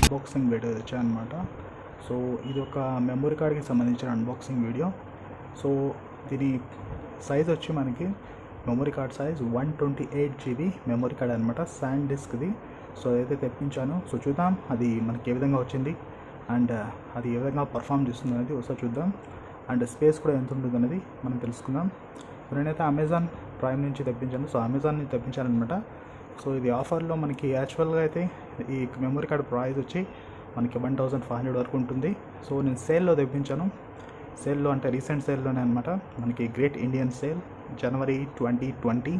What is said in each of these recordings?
Unboxing video తెచ్చానమాట. So ఇది ఒక memory కార్డ్కి సంబంధించిన అన్బాక్సింగ్ వీడియో. సో దీని సైజ్ వచ్చి మనకి memory card size 128 GB memory card అనమాట, SanDiskది. సో ఏదైతే తెప్పించానో సో చూద్దాం అది మనకి ఏ విధంగా వచ్చింది అండ్ అది ఏ విధంగా పర్ఫామ్ చేస్తుంది అనేది ఒకసారి చూద్దాం. అండ్ స్పేస్ కూడా ఎంత ఉంటుంది అనేది మనం తెలుసుకుందాం. నేనైతే అమెజాన్ ప్రైమ్ నుంచి తెప్పించాను. సో అమెజాన్ నుంచి తెప్పించానమాట. సో ఇది ఆఫర్లో మనకి యాక్చువల్గా అయితే ఈ మెమరీ కార్డ్ ప్రైస్ వచ్చి మనకి 1500 వరకు ఉంటుంది. సో నేను సేల్లో తెప్పించాను. సేల్లో అంటే రీసెంట్ సేల్లోనే అనమాట, మనకి గ్రేట్ ఇండియన్ సేల్ జనవరి 2020.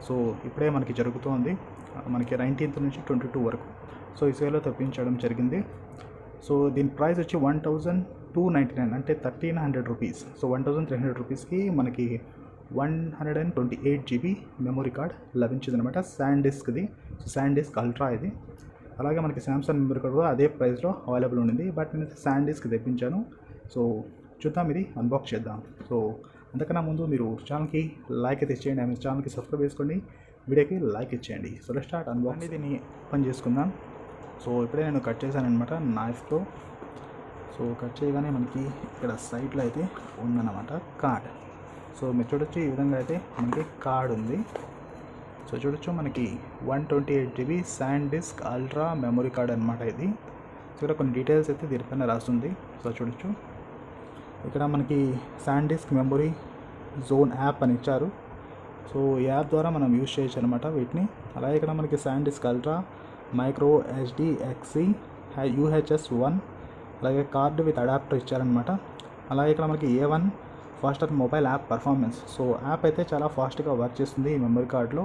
సో ఇప్పుడే మనకి జరుగుతుంది, మనకి 19th నుంచి 22 వరకు. సో ఈ సేల్లో తెప్పించడం జరిగింది. సో దీని ప్రైస్ వచ్చి 1299 అంటే 1300 రూపీస్. సో 1300 రూపీస్కి మనకి 128 GB మెమరీ కార్డ్ లభించింది అనమాట, SanDiskది. సో SanDisk అల్ట్రా ఇది. అలాగే మనకి సామ్సంగ్ మెమరీ కార్డ్ కూడా అదే ప్రైస్లో అవైలబుల్ ఉండింది, బట్ నేను SanDisk తెప్పించాను. సో చూద్దాం, ఇది అన్బాక్స్ చేద్దాం. సో అంతకన్నా ముందు మీరు ఛానల్కి లైక్ అయితే ఇచ్చేయండి, మీ ఛానల్కి సబ్స్క్రైబ్ చేసుకోండి, వీడియోకి లైక్ ఇచ్చేయండి. So let's start unbox. దీన్ని ఓపెన్ చేసుకుందాం. సో ఇప్పుడే నేను కట్ చేశాను అనమాట నైఫ్తో. సో కట్ చేయగానే మనకి ఇక్కడ సైడ్లో అయితే ఉందన్నమాట కార్డ్. సో మీరు చూడొచ్చు ఈ విధంగా అయితే మనకి కార్డ్ ఉంది. సో చూడొచ్చు మనకి 128 GB SanDisk ultra memory card అనమాట ఇది. సో ఇక్కడ కొన్ని డీటెయిల్స్ అయితే దీనిపైన రాస్తుంది. సో చూడొచ్చు ఇక్కడ మనకి SanDisk మెమరీ జోన్ యాప్ అని ఇచ్చారు. సో ఈ యాప్ ద్వారా మనం యూజ్ చేయొచ్చు అనమాట వీటిని. అలాగే ఇక్కడ మనకి SanDisk ultra micro HDXC UHS-1 అలాగే కార్డ్ విత్ అడాప్టర్ ఇచ్చారనమాట. అలాగే ఇక్కడ మనకి A1 faster mobile app performance. So app అయితే చాలా ఫాస్ట్గా వర్క్ చేస్తుంది ఈ మెమరీ కార్డ్లో,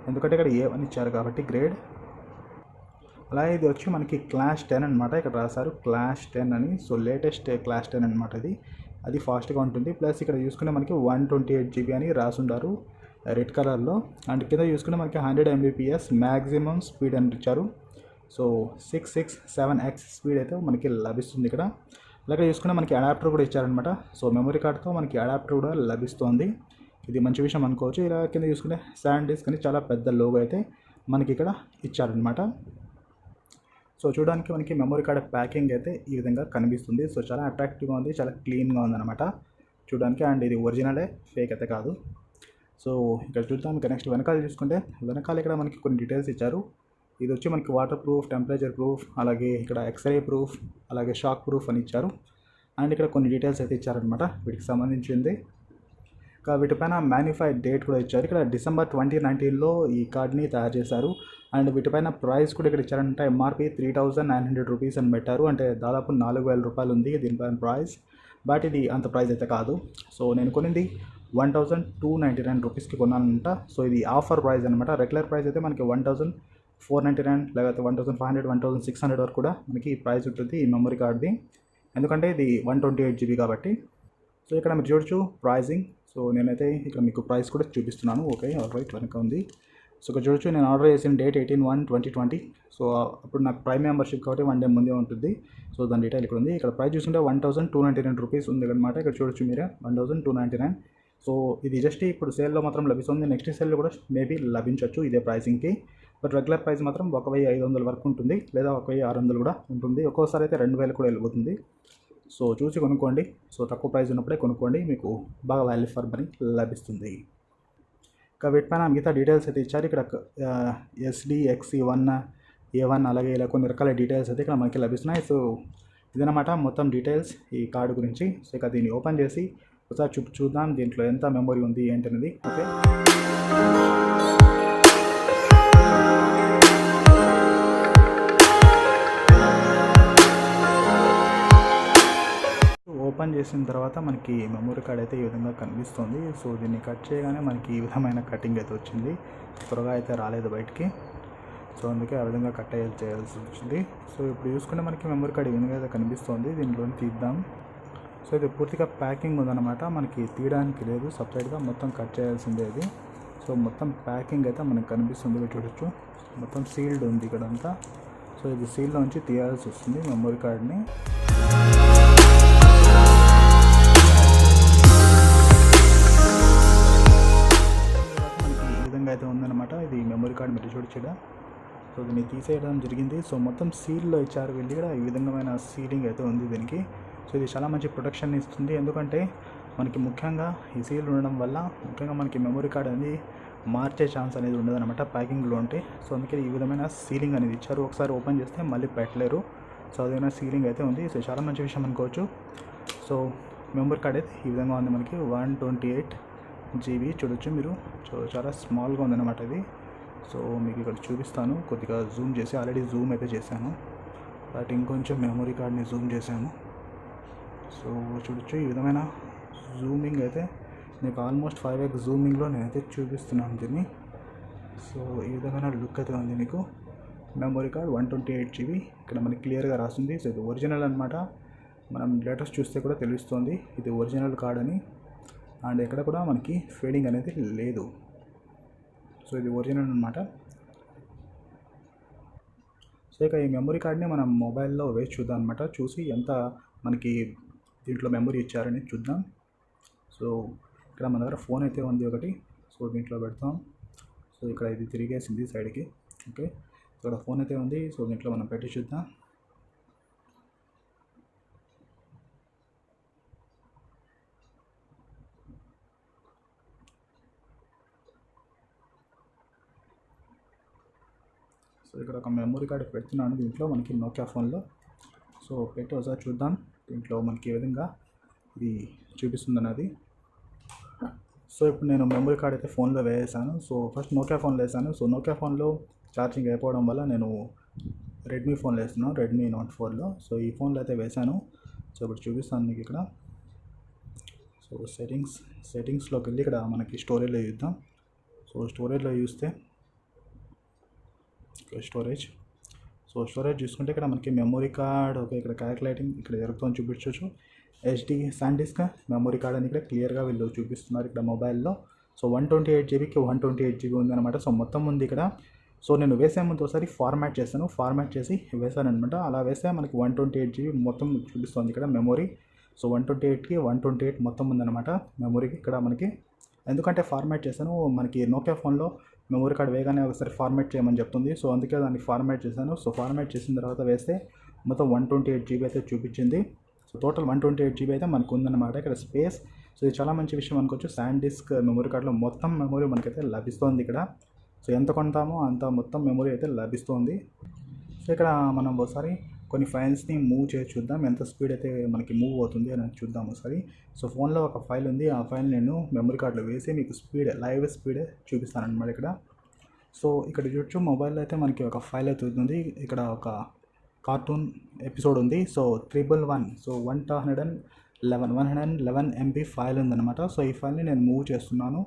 ఎందుకంటే ఇక్కడ A1 ఇచ్చారు కాబట్టి గ్రేడ్. అలాగే ఇది వచ్చి మనకి క్లాస్ 10 అనమాట, ఇక్కడ రాశారు క్లాస్ 10 అని. సో లేటెస్ట్ క్లాస్ 10 అనమాట ఇది, అది ఫాస్ట్గా ఉంటుంది. ప్లస్ ఇక్కడ చూసుకుంటే మనకి 128 GB అని రాసుంటారు రెడ్ కలర్లో. అండ్ కింద చూసుకుంటే మనకి 100 Mbps మ్యాక్సిమం స్పీడ్ అని ఇచ్చారు. సో 667X స్పీడ్ అయితే మనకి లభిస్తుంది ఇక్కడ. అలాగే చూసుకుంటే మనకి అడాప్టర్ కూడా ఇచ్చారనమాట. సో మెమరీ కార్డ్తో మనకి అడాప్టర్ కూడా లభిస్తుంది, ఇది మంచి విషయం అనుకోవచ్చు. ఇలా కింద చూసుకుంటే SanDisk అని చాలా పెద్ద లోగో అయితే మనకి ఇక్కడ ఇచ్చారనమాట. సో చూడడానికి మనకి మెమరీ కార్డ్ ప్యాకింగ్ అయితే ఈ విధంగా కనిపిస్తుంది. సో చాలా అట్రాక్టివ్గా ఉంది, చాలా క్లీన్గా ఉందన్నమాట చూడడానికి. అండ్ ఇది ఒరిజినలే, ఫేక్ అయితే కాదు. సో ఇక్కడ చూద్దాం. ఇంకా నెక్స్ట్ వెనకాల చూసుకుంటే వెనకాల ఇక్కడ మనకి కొన్ని డీటెయిల్స్ ఇచ్చారు. ఇది వచ్చి మనకి వాటర్ ప్రూఫ్, టెంపరేచర్ ప్రూఫ్, అలాగే ఇక్కడ ఎక్స్రే ప్రూఫ్, అలాగే షాక్ ప్రూఫ్ అని ఇచ్చారు. అండ్ ఇక్కడ కొన్ని డీటెయిల్స్ అయితే ఇచ్చారనమాట వీటికి సంబంధించింది. ఇంకా వీటిపైన మ్యానుఫ్యాక్చర్ డేట్ కూడా ఇచ్చారు. ఇక్కడ డిసెంబర్ 2019లో ఈ కార్డ్ని తయారు చేశారు. అండ్ వీటిపైన ప్రైస్ కూడా ఇక్కడ ఇచ్చారంటే MRP 3900 రూపీస్ అని పెట్టారు, అంటే దాదాపు 4000 రూపాయలు ఉంది దీనిపైన ప్రైస్. బట్ ఇది అంత ప్రైస్ అయితే కాదు. సో నేను కొనింది 1299 రూపీస్కి కొన్నానంట. సో ఇది ఆఫర్ ప్రైస్ అనమాట. రెగ్యులర్ ప్రైస్ అయితే మనకి 1499 లేకపోతే 1500 1600 వరకు కూడా మనకి ప్రైస్ ఉంటుంది ఈ మెమరీ కార్డ్ది, ఎందుకంటే ఇది 128 GB కాబట్టి. సో ఇక్కడ మీరు చూడొచ్చు ప్రైజింగ్. సో నేనైతే ఇక్కడ మీకు ప్రైస్ కూడా చూపిస్తున్నాను. ఓకే, ఆల్రైట్, వెనక ఉంది. సో ఇక్కడ చూడొచ్చు నేను ఆర్డర్ చేసిన డేట్ 18/1/2020. సో అప్పుడు నాకు ప్రైమ్ మెంబర్షిప్ కాబట్టి 1 day ముందే ఉంటుంది. సో దాని డీటెయిల్ ఇక్కడ ఉంది. ఇక్కడ ప్రైస్ చూసుకుంటే 1299 రూపీస్ ఉంది అనమాట. ఇక్కడ చూడొచ్చు మీరే 1299. సో ఇది జస్ట్ ఇప్పుడు సేల్లో మాత్రం లభిస్తుంది, నెక్స్ట్ సేల్లో కూడా మేబీ లభించవచ్చు ఇదే ప్రైసింగ్కి. బట్ రెగ్యులర్ ప్రైస్ మాత్రం 1500 వరకు ఉంటుంది, లేదా 1600 కూడా ఉంటుంది. ఒక్కోసారి అయితే 2000 కూడా వెళ్ళిపోతుంది. సో చూసి కొనుక్కోండి. సో తక్కువ ప్రైస్ ఉన్నప్పుడే కొనుక్కోండి, మీకు బాగా వాల్యూ ఫర్ మనీ లభిస్తుంది. ఇంకా వీటిపైన మిగతా డీటెయిల్స్ అయితే ఇచ్చారు. ఇక్కడ SDXC1 A1 అలాగే ఇలా కొన్ని రకాల డీటెయిల్స్ అయితే ఇక్కడ మనకి లభిస్తున్నాయి. సో ఇదన్నమాట మొత్తం డీటెయిల్స్ ఈ కార్డు గురించి. సో ఇక దీన్ని ఓపెన్ చేసి ఒకసారి చూద్దాం దీంట్లో ఎంత మెమరీ ఉంది ఏంటనేది. ఓకే, ఓపెన్ చేసిన తర్వాత మనకి మెమరీ కార్డ్ అయితే ఈ విధంగా కనిపిస్తుంది. సో దీన్ని కట్ చేయగానే మనకి ఈ విధమైన కటింగ్ అయితే వచ్చింది, త్వరగా అయితే రాలేదు బయటికి. సో అందుకే ఆ విధంగా కట్ చేయాల్సి వచ్చింది. సో ఇప్పుడు చూసుకుంటే మనకి మెమరీ కార్డ్ ఈ విధంగా అయితే కనిపిస్తుంది. దీనిలో తీద్దాం. సో ఇది పూర్తిగా ప్యాకింగ్ ఉందన్నమాట, మనకి తీయడానికి లేదు, సపరేట్గా మొత్తం కట్ చేయాల్సిందే ఇది. సో మొత్తం ప్యాకింగ్ అయితే మనకు కనిపిస్తుంది, చూడొచ్చు మొత్తం సీల్డ్ ఉంది ఇక్కడంతా. సో ఇది సీల్లో నుంచి తీయాల్సి వస్తుంది మెమరీ కార్డ్ని. ఇది మెమరీ కార్డ్ మీరు చూడొచ్చు. సో దీన్ని తీసేయడం జరిగింది. సో మొత్తం సీల్లో ఇచ్చారు వీళ్ళు కూడా. ఈ విధమైన సీలింగ్ అయితే ఉంది దీనికి. సో ఇది చాలా మంచి ప్రొటెక్షన్ ఇస్తుంది. ఎందుకంటే మనకి ముఖ్యంగా ఈ సీల్ ఉండడం వల్ల ముఖ్యంగా మనకి మెమరీ కార్డ్ అనేది మార్చే ఛాన్స్ అనేది ఉండదన్నమాట ప్యాకింగ్లో ఉంటే. సో అందుకే ఈ విధమైన సీలింగ్ అనేది ఇచ్చారు. ఒకసారి ఓపెన్ చేస్తే మళ్ళీ పెట్టలేరు. సో అదేమైనా సీలింగ్ అయితే ఉంది. సో చాలా మంచి విషయం అనుకోవచ్చు. సో మెమరీ కార్డ్ అయితే ఈ విధంగా ఉంది మనకి 128 GB చూడొచ్చు మీరు. సో చాలా స్మాల్గా ఉందన్నమాట ఇది. సో మీకు ఇక్కడ చూపిస్తాను, కొద్దిగా జూమ్ చేసి. ఆల్రెడీ జూమ్ అయితే చేశాను, బట్ ఇంకొంచెం మెమరీ కార్డ్ని జూమ్ చేశాను. సో చూడొచ్చు ఈ విధమైన జూమింగ్ అయితే మీకు ఆల్మోస్ట్ 5x జూమింగ్లో నేనైతే చూపిస్తున్నాను దీన్ని. సో ఈ విధమైన లుక్ అయితే ఉంది మీకు. మెమరీ కార్డ్ 128 GB ఇక్కడ మనకి క్లియర్గా రాస్తుంది. సో ఇది ఒరిజినల్ అనమాట. మనం లేటెస్ట్ చూస్తే కూడా తెలుస్తుంది ఇది ఒరిజినల్ కార్డ్ అని. అండ్ ఎక్కడ కూడా మనకి ఫేడింగ్ అనేది లేదు. సో ఇది ఒరిజినల్ అనమాట. సో ఇక ఈ మెమరీ కార్డ్ని మనం మొబైల్లో వేసి చూద్దాం అనమాట. చూసి ఎంత మనకి దీంట్లో మెమరీ ఇచ్చారని చూద్దాం. సో ఇక్కడ మన దగ్గర ఫోన్ అయితే ఉంది ఒకటి. సో దీంట్లో పెడతాం. సో ఇక్కడ ఇది తిరిగేసింది సైడ్కి. ఓకే, ఇక్కడ ఫోన్ అయితే ఉంది. సో దీంట్లో మనం పెట్టి చూద్దాం. సో ఇక్కడ ఒక మెమరీ కార్డ్ పెడుతున్నాను దీంట్లో మనకి నోకియా ఫోన్లో. సో పెట్టి ఒకసారి చూద్దాం దీంట్లో మనకి ఏ విధంగా ఇది చూపిస్తుంది అన్నది. సో ఇప్పుడు నేను మెమరీ కార్డ్ అయితే ఫోన్లో వేసాను. సో ఫస్ట్ నోకియా ఫోన్లో వేసాను. సో నోకియా ఫోన్లో ఛార్జింగ్ అయిపోవడం వల్ల నేను రెడ్మీ ఫోన్లో వేస్తున్నాను, రెడ్మీ నోట్ 4లో. సో ఈ ఫోన్లో అయితే వేసాను. సో ఇప్పుడు చూపిస్తాను మీకు ఇక్కడ. సో సెట్టింగ్స్లోకి వెళ్ళి ఇక్కడ మనకి స్టోరేజ్లో చూద్దాం. సో స్టోరేజ్లో చూస్తే స్టోరేజ్ చూసుకుంటే ఇక్కడ మనకి మెమరీ కార్డ్ ఓకే, ఇక్కడ క్యాలిక్యులేటింగ్ ఇక్కడ జరుగుతుంది చూపించవచ్చు. SanDisk మెమరీ కార్డ్ అని ఇక్కడ క్లియర్గా వీళ్ళు చూపిస్తున్నారు ఇక్కడ మొబైల్లో. సో 128 GBకి 128 GB ఉందన్నమాట. సో మొత్తం ఉంది ఇక్కడ. సో నేను వేసే ముందు ఒకసారి ఫార్మాట్ చేసి వేసాను అనమాట. అలా వేస్తే మనకి 128 GB మొత్తం చూపిస్తుంది ఇక్కడ మెమరీ. సో 128కి 128 మొత్తం ఉందన్నమాట మెమరీకి ఇక్కడ మనకి. ఎందుకంటే ఫార్మాట్ చేశాను, మనకి నోకియా ఫోన్లో మెమరీ కార్డ్ వేగానే ఒకసారి ఫార్మాట్ చేయమని చెప్తుంది. సో అందుకే దాన్ని ఫార్మాట్ చేశాను. సో ఫార్మాట్ చేసిన తర్వాత వేస్తే మొత్తం 128 GB అయితే చూపించింది. సో టోటల్ 128 GB అయితే మనకు ఉందన్నమాట ఇక్కడ స్పేస్. సో ఇది చాలా మంచి విషయం అనుకోవచ్చు. SanDisk మెమరీ కార్డ్లో మొత్తం మెమరీ మనకైతే లభిస్తుంది ఇక్కడ. సో ఎంత కొంటామో అంత మొత్తం మెమరీ అయితే లభిస్తుంది. సో ఇక్కడ మనం ఒకసారి కొన్ని ఫైల్స్ని మూవ్ చేసి చూద్దాం ఎంత స్పీడ్ అయితే మనకి మూవ్ అవుతుంది అని చూద్దాం ఒకసారి. సో ఫోన్లో ఒక ఫైల్ ఉంది. ఆ ఫైల్ నేను మెమరీ కార్డులో వేసి మీకు లైవ్ స్పీడ్ చూపిస్తాను అనమాట ఇక్కడ. సో ఇక్కడ చూడొచ్చు మొబైల్లో అయితే మనకి ఒక ఫైల్ అయితే ఉంది. ఇక్కడ ఒక కార్టూన్ ఎపిసోడ్ ఉంది. సో 111 సో 111 MB ఫైల్ ఉందన్నమాట. సో ఈ ఫైల్ని నేను మూవ్ చేస్తున్నాను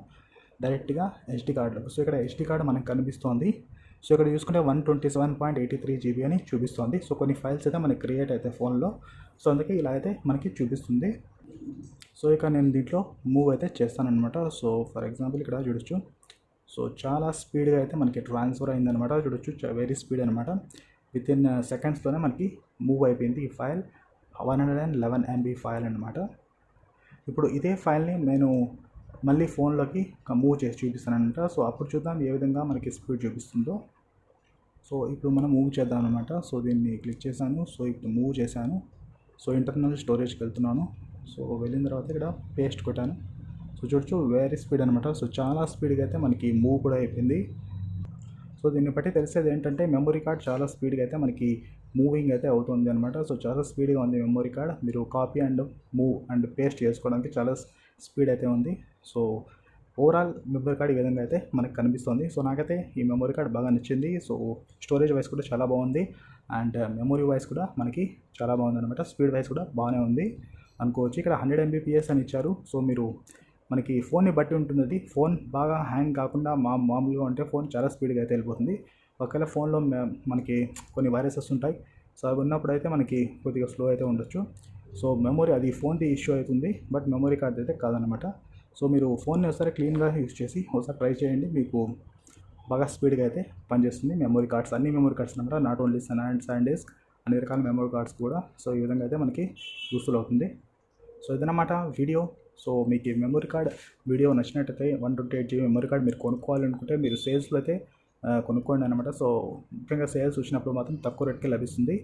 డైరెక్ట్గా SD కార్డులో. సో ఇక్కడ SD కార్డు మనకు కనిపిస్తోంది. సో ఇక్కడ చూసుకుంటే 127.83 GB అని చూపిస్తుంది. సో కొన్ని ఫైల్స్ అయితే మనకి క్రియేట్ అయితే ఫోన్లో. సో అందుకే ఇలా అయితే మనకి చూపిస్తుంది. సో ఇక నేను దీంట్లో మూవ్ అయితే చేస్తానన్నమాట. సో ఫర్ ఎగ్జాంపుల్ ఇక్కడ చూడొచ్చు. సో చాలా స్పీడ్గా అయితే మనకి ట్రాన్స్ఫర్ అయిందనమాట. చూడొచ్చు వెరీ స్పీడ్ అనమాట. వితిన్ సెకండ్స్లోనే మనకి మూవ్ అయిపోయింది ఈ ఫైల్. 111 MB ఫైల్ అనమాట. ఇప్పుడు ఇదే ఫైల్ని నేను మళ్ళీ ఫోన్లోకి మూవ్ చేసి చూపిస్తానమాట. సో అప్పుడు చూద్దాం ఏ విధంగా మనకి స్పీడ్ చూపిస్తుందో. సో ఇప్పుడు మనం మూవ్ చేద్దాం అనమాట. సో దీన్ని క్లిక్ చేశాను. సో ఇప్పుడు మూవ్ చేశాను. సో ఇంటర్నల్ స్టోరేజ్కి వెళ్తున్నాను. సో వెళ్ళిన తర్వాత ఇక్కడ పేస్ట్ కొట్టాను. సో చూడొచ్చు వెరీ స్పీడ్ అనమాట. సో చాలా స్పీడ్గా అయితే మనకి మూవ్ కూడా అయిపోయింది. సో దీన్ని బట్టి తెలిసేది ఏంటంటే మెమరీ కార్డ్ చాలా స్పీడ్గా అయితే మనకి మూవింగ్ అయితే అవుతుంది అనమాట. సో చాలా స్పీడ్గా ఉంది మెమరీ కార్డ్. మీరు copy and move and paste చేసుకోవడానికి చాలా స్పీడ్ అయితే ఉంది. సో ఓవరాల్ మెమరీ కార్డ్ ఈ విధంగా అయితే మనకు కనిపిస్తుంది. సో నాకైతే ఈ మెమరీ కార్డ్ బాగా నచ్చింది. సో స్టోరేజ్ వైస్ కూడా చాలా బాగుంది అండ్ మెమరీ వైస్ కూడా మనకి చాలా బాగుంది అనమాట. స్పీడ్ వైస్ కూడా బాగానే ఉంది అనుకోవచ్చు. ఇక్కడ 100 MBPS అని ఇచ్చారు. సో మీరు మనకి ఫోన్ని బట్టి ఉంటుంది. అది ఫోన్ బాగా హ్యాంగ్ కాకుండా మామూలుగా ఉంటే ఫోన్ చాలా స్పీడ్గా అయితే వెళ్ళిపోతుంది. ఒకవేళ ఫోన్లో మనకి కొన్ని వైరసెస్ ఉంటాయి. సో అవి ఉన్నప్పుడు అయితే మనకి కొద్దిగా స్లో అయితే ఉండొచ్చు. సో మెమరీ అది ఫోన్ది ఇష్యూ అవుతుంది, బట్ మెమరీ కార్డ్ అయితే కాదనమాట. సో మీరు ఫోన్ని ఒకసారి క్లీన్గా యూజ్ చేసి ఒకసారి ట్రై చేయండి. మీకు బాగా స్పీడ్గా అయితే పనిచేస్తుంది మెమరీ కార్డ్స్. అన్ని మెమరీ కార్డ్స్ అనమాట, నాట్ ఓన్లీ SanDisk అన్ని రకాల మెమరీ కార్డ్స్ కూడా. సో ఈ విధంగా అయితే మనకి యూస్ఫుల్ అవుతుంది. సో ఇదన్నమాట వీడియో. సో మీకు ఈ మెమరీ కార్డ్ వీడియో నచ్చినట్టయితే 128 GB మెమరీ కార్డ్ మీరు కొనుక్కోవాలనుకుంటే మీరు సేల్స్లో అయితే కొనుక్కోండి అనమాట. సో ముఖ్యంగా సేల్స్ వచ్చినప్పుడు మాత్రం తక్కువ రేట్కే లభిస్తుంది.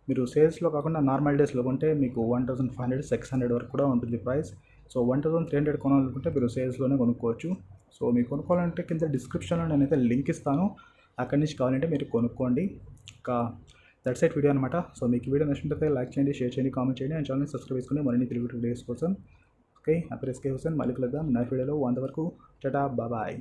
మీరు సేల్స్లో కాకుండా నార్మల్ డేస్లో కొంటే మీకు 1500 600 వరకు కూడా ఉంటుంది ప్రైస్. సో 1300 కొనాలనుకుంటే మీరు సేల్స్లోనే కొనుక్కోవచ్చు. సో మీరు కొనుక్కోవాలంటే కింద డిస్క్రిప్షన్లో నేనైతే లింక్ ఇస్తాను, అక్కడి నుంచి కావాలంటే మీరు కొనుక్కోండి. ఇంకా దట్స్ ఇట్ వీడియో అనమాట. సో మీకు వీడియో నచ్చినట్లయితే లైక్ చేయండి, షేర్ చేయండి, కామెంట్ చేయండి, అండ్ ఛానల్ని సబ్స్క్రైబ్ చేసుకుని మరిన్ని తెలుగు వీడియోస్ కోసం. ఓకే, నా పేరు SKH హుసేన్. మళ్ళీ కలుద్దాం నెక్స్ట్ వీడియోలో. అంతవరకు టాటా, బాయ్.